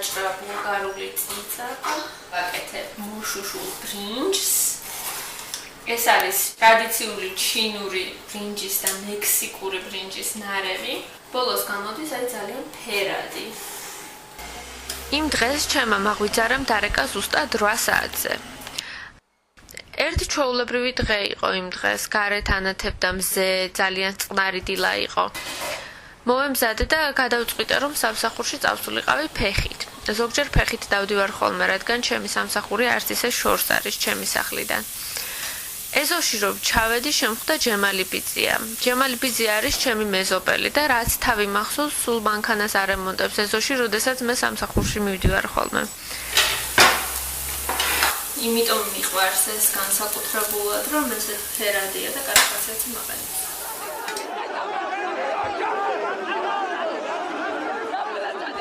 დაჭრა ბულგარული წინწა, ვაკეთებ მუშუშულ ბრინჯს. ეს არის ტრადიციული ჩინური ბრინჯის და მექსიკური ბრინჯის ნარევი. ბოლოს გამოდის აი ძალიან ფერადი. იმ დღეს ჩემმა მაღვიძარემ დარეკა ზუსტად 8 საათზე. ერთი ჩვეულებრივი დღე იყო იმ დღეს, გარეთ ანათებდა მზე, ძალიან წყნარი დილა იყო. მოვემზადე და გადავწყვიტე, რომ სამსახურში წავსულიყავი ფეხით. ზოგჯერ ფეხით დავდივარ ხოლმე, რადგან ჩემი სამსახური არც ისე შორს არის ჩემი სახლიდან. ეზოში რომ ჩავედი, შემხვდა ჯემალი ბიძია. ჯემალი ბიძია არის ჩემი მეზობელი და რაც თავი მახსოვს, სულ მანქანას არ ემონტებს ეზოში, როდესაც მე სამსახურში მივდივარ ხოლმე. იმიტომ მიყვარს ეს განსაკუთრებულად, რომ ესეთ ფერადია და კაცაცაც მაყენებს.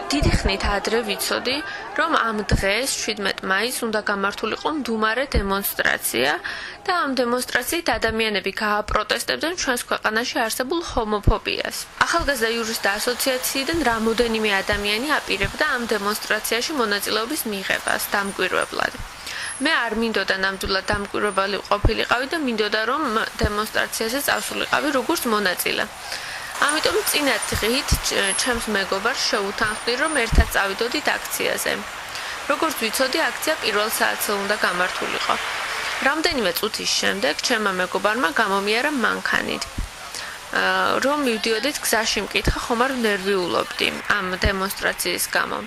დიდი ხნით ადრე ვიცოდი, რომ ამ დღეს 17 მაისს უნდა გამართულიყო მდუმარე დემონსტრაცია და ამ დემონსტრაციით ადამიანები გააპროტესტებდნენ ჩვენს ქვეყანაში არსებულ ჰომოფობიას. ახალგაზრდა იურისტთა ასოციაციიდან რამოდენიმე ადამიანი აპირებდა ამ დემონსტრაციაში მონაწილეობის მიღებას დამკვირვებლად. მე არ მინდოდა ნამდვილად დამკვირვებელი ყოფილიყავი და მინდოდა რომ დემონსტრაციაზე წავსულიყავი როგორც მონაწილე. ამიტომ წინა დღით ჩემს მეგობარს შეუთანხმდი, რომ ერთად წავიდოდით აქციაზე. როგორც ვიცოდი, აქცია პირველ საათზე უნდა გამართულიყო. რამდენიმე წუთის შემდეგ ჩემმა მეგობარმა გამომიარა მანქანით. რომ მივდიოდით გზაში მკითხა, ხომ არ ნერვიულობდი ამ დემონსტრაციის გამო.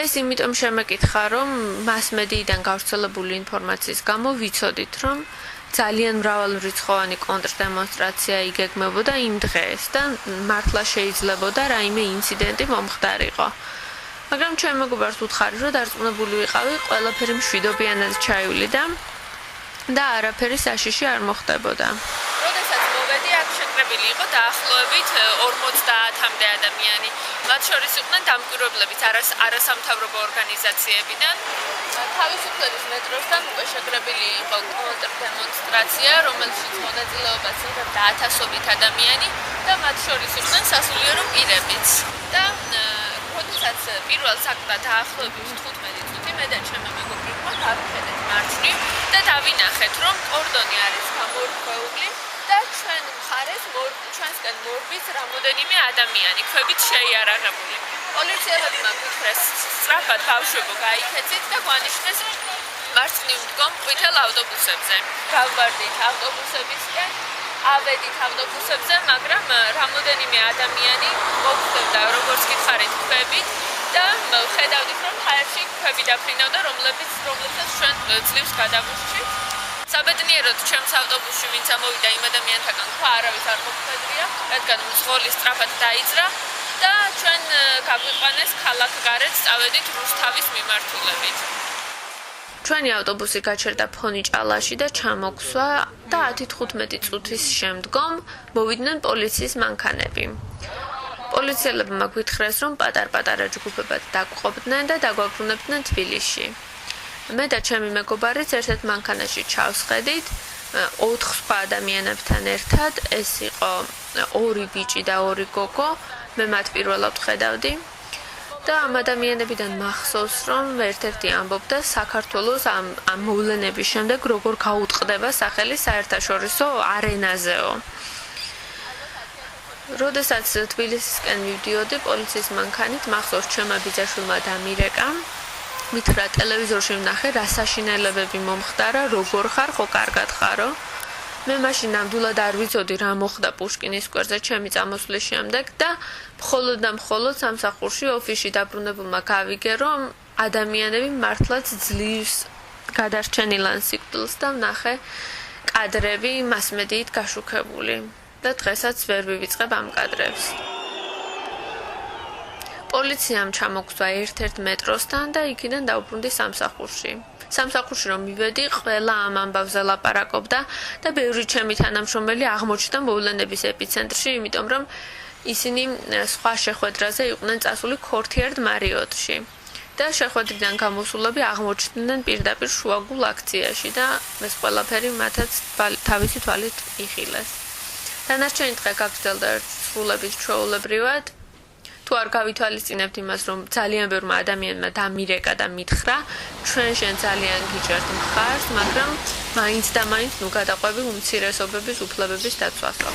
ეს იმიტომ შემეკითხა, რომ მასმედიიდან გავრცელებული ინფორმაციის გამო ვიცოდით, რომ ძალიან მრავალრიცხოვანი კონტრდემონსტრაცია იგეგმებოდა იმ დღეს და მართლა შეიძლებოდა რაიმე ინციდენტი მომხდარიყო. მაგრამ ჩემ მეგობარს უთხარი, რომ დარწმუნებული ვიყავი, ყველაფერი მშვიდობიანად ჩაივლიდა და არაფერი საშიში არ მოხდებოდა. როდესაც მოვედი, აქ შეკრებილი იყო დაახლოებით 50-მდე ადამიანი. მათ შორის იყვნენ დამკვირვებლებიც არასამთავრობო ორგანიზაციებიდან. თავისუფლების მეტროსთან უკვე შეკრებილი იყო კონტრდემონსტრაცია, რომელშიც მონაწილეობას იღებდა 1000-ობით ადამიანი და მათ შორის იყვნენ სასულიერო პირებიც. და როდესაც პირველ საქმე დაახლოებით 15 წუთი მე და ჩემი მეგობრებმა გავიხედეთ მარჯვნივ და დავინახეთ, რომ კორდონი არის გამორღვეული და ჩვენ მხარეს ჩვენსკენ მორბის რამოდენიმე ადამიანი ქვებით შეიარაღებული. პოლიციელებმა გითხრეს სწრაფად ბავშვებო გაიქეცით და გვანიშნეს მარცხნივ მდგომ ყვითელ ავტობუსებზე. გავვარდით ავტობუსებისკენ, ავედით ავტობუსებზე, მაგრამ რამოდენიმე ადამიანი მოგვხვდება, როგორც გითხარით, ქვებით და ხედავდით, რომ ჰაერში ქვები დაფრინავდა, რომლებიც ჩვენ ძლივს გადავუსჩით. საბედნიეროდ ჩემს ავტობუსში ვინც ამოვიდა იმ ადამიანთაგან ქვა არავის არ მოხვედრია, რადგან მძღოლი სწრაფად დაიძრა და ჩვენ გაგვიყვანეს ქალაქგარეთ წავედით რუსთავის მიმართულებით. ჩვენი ავტობუსი გაჩერდა ფონიჭალაში და ჩამოგვსვა და 10-15 წუთის შემდგომ მოვიდნენ პოლიციის მანქანები. პოლიციელებმა გვითხრეს, რომ პატარ-პატარა ჯგუფებად დაგვყოფდნენ და დაგვაბრუნებდნენ თბილისში. მე და ჩემი მეგობარიც ერთ-ერთ მანქანაში ჩავსხედით 4 სხვა ადამიანებთან ერთად. ეს იყო 2 ბიჭი და 2 გოგო. მე მათ პირველად ხედავდი და ამ ადამიანებიდან მახსოვს, რომ ერთ-ერთი ამბობდა საქართველოს ამ მოვლენების შემდეგ როგორ გაუტყდება სახელი საერთაშორისო არენაზეო. როდესაც თბილისისკენ მივდიოდი პოლიციის მანქანით, მახსოვს ჩემმა ბიძაშვილმა დამირეკა. მითხრა ტელევიზორში ვნახე რა საშინელებები მომხდარა, როგორ ხარ, ხო კარგად ხარო? მე მაშინ ნამდვილად არ ვიცოდი რა მოხდა პუშკინის სკვერზე ჩემი წამოსვლის შემდეგ და მხოლოდ სამსახურში ოფისში დაბრუნებულმა გავიგე, რომ ადამიანები მართლაც ძლივს გადარჩენილან სიკვდილს და ვნახე კადრები მასმედიით გაშუქებული და დღესაც ვერ ვივიწყებ ამ კადრებს. პოლიციამ ჩამოგსვა ერთ-ერთ მეტროსთან და იქიდან დავბრუნდი სამსახურში. სამსახურში რომ მივედი, ყველა ამ ამბავზე ლაპარაკობდა და ბევრი ჩემი თანამშრომელი აღმოჩნდა მოვლენების ეპიცენტრში, იმიტომ რომ ისინი სხვა შეხვედრაზე იყვნენ წასული ქორთიარდ მარიოტში და შეხვედრიდან გამოსულები აღმოჩნდნენ პირდაპირ შუაგულ აქციაში და ეს ყველაფერი მათაც თავისი თვალით იხილეს. დანარჩენი დღე გაგრძელდა სრულებით ჩვეულებრივად. თუ არ გავითვალისწინებთ იმას, რომ ძალიან ბევრმა ადამიანმა დამირეკა და მითხრა, ჩვენ შენ ძალიან გიჭერთ მხარს, მაგრამ მაინც და მაინც გადაყვები უმცირესობების უფლებების დაცვასო.